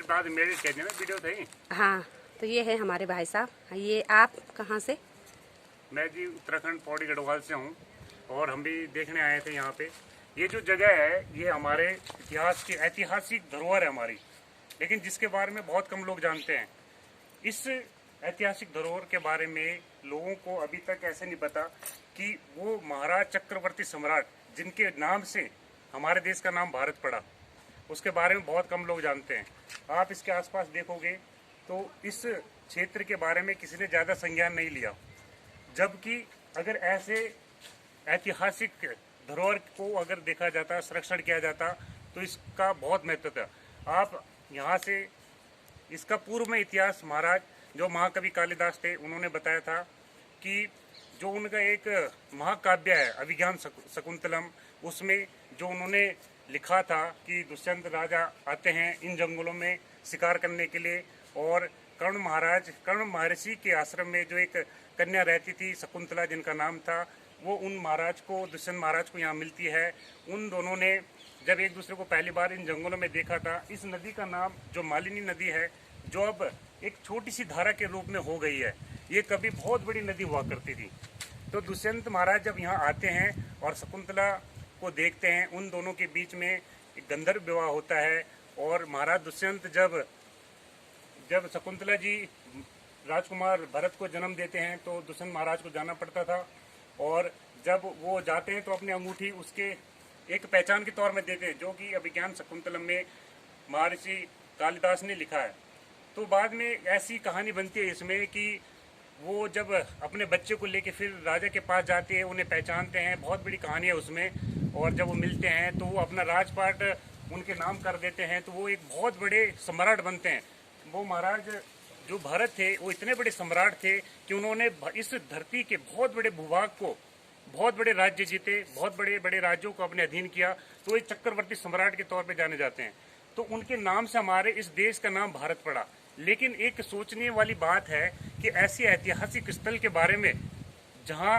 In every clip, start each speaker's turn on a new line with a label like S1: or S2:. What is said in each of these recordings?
S1: बाद मेरे कह देना वीडियो थे।
S2: हाँ, तो ये है हमारे भाई साहब। ये आप कहाँ से?
S1: मैं जी उत्तराखंड पौड़ी गढ़वाल से हूँ और हम भी देखने आए थे यहाँ पे। ये जो जगह है ये हमारे इतिहास की ऐतिहासिक धरोहर है हमारी, लेकिन जिसके बारे में बहुत कम लोग जानते हैं। इस ऐतिहासिक धरोहर के बारे में लोगों को अभी तक ऐसे नहीं पता कि वो महाराज चक्रवर्ती सम्राट जिनके नाम से हमारे देश का नाम भारत पड़ा, उसके बारे में बहुत कम लोग जानते हैं। आप इसके आसपास देखोगे तो इस क्षेत्र के बारे में किसी ने ज़्यादा संज्ञान नहीं लिया, जबकि अगर ऐसे ऐतिहासिक धरोहर को अगर देखा जाता, संरक्षण किया जाता तो इसका बहुत महत्व था। आप यहाँ से इसका पूर्व में इतिहास महाराज जो महाकवि कालिदास थे उन्होंने बताया था कि जो उनका एक महाकाव्य है अभिज्ञान शकुंतलम, उसमें जो उन्होंने लिखा था कि दुष्यंत राजा आते हैं इन जंगलों में शिकार करने के लिए, और कर्ण महर्षि के आश्रम में जो एक कन्या रहती थी शकुंतला जिनका नाम था, वो उन महाराज को, दुष्यंत महाराज को यहाँ मिलती है। उन दोनों ने जब एक दूसरे को पहली बार इन जंगलों में देखा था, इस नदी का नाम जो मालिनी नदी है, जो अब एक छोटी सी धारा के रूप में हो गई है, ये कभी बहुत बड़ी नदी हुआ करती थी। तो दुष्यंत महाराज जब यहाँ आते हैं और शकुंतला को देखते हैं, उन दोनों के बीच में एक गंधर्व विवाह होता है। और महाराज दुष्यंत जब शकुंतला जी राजकुमार भरत को जन्म देते हैं तो दुष्यंत महाराज को जाना पड़ता था, और जब वो जाते हैं तो अपनी अंगूठी उसके एक पहचान के तौर में देते हैं, जो कि अभिज्ञान शकुंतलम में महर्षि कालिदास ने लिखा है। तो बाद में ऐसी कहानी बनती है इसमें कि वो जब अपने बच्चे को लेके फिर राजा के पास जाते हैं, उन्हें पहचानते हैं, बहुत बड़ी कहानी है उसमें। और जब वो मिलते हैं तो वो अपना राजपाट उनके नाम कर देते हैं, तो वो एक बहुत बड़े सम्राट बनते हैं। वो महाराज जो भरत थे वो इतने बड़े सम्राट थे कि उन्होंने इस धरती के बहुत बड़े भूभाग को, बहुत बड़े राज्य जीते, बहुत बड़े बड़े राज्यों को अपने अधीन किया, तो एक चक्रवर्ती सम्राट के तौर पे जाने जाते हैं। तो उनके नाम से हमारे इस देश का नाम भारत पड़ा। लेकिन एक सोचने वाली बात है कि ऐसी ऐतिहासिक स्थल के बारे में जहाँ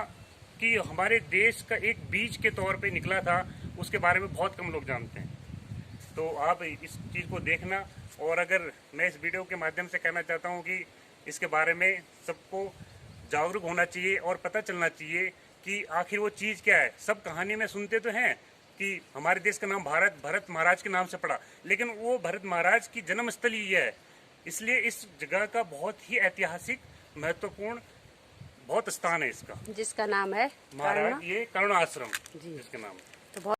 S1: की हमारे देश का एक बीज के तौर पे निकला था, उसके बारे में बहुत कम लोग जानते हैं। तो आप इस चीज़ को देखना, और अगर मैं इस वीडियो के माध्यम से कहना चाहता हूँ कि इसके बारे में सबको जागरूक होना चाहिए और पता चलना चाहिए कि आखिर वो चीज़ क्या है। सब कहानी में सुनते तो हैं कि हमारे देश का नाम भरत महाराज के नाम से पड़ा, लेकिन वो भरत महाराज की जन्मस्थल ही है। इसलिए इस जगह का बहुत ही ऐतिहासिक महत्वपूर्ण बहुत स्थान है इसका,
S2: जिसका नाम है
S1: महाराज ये कर्ण आश्रम, जिसके नाम है।
S2: तो बहुत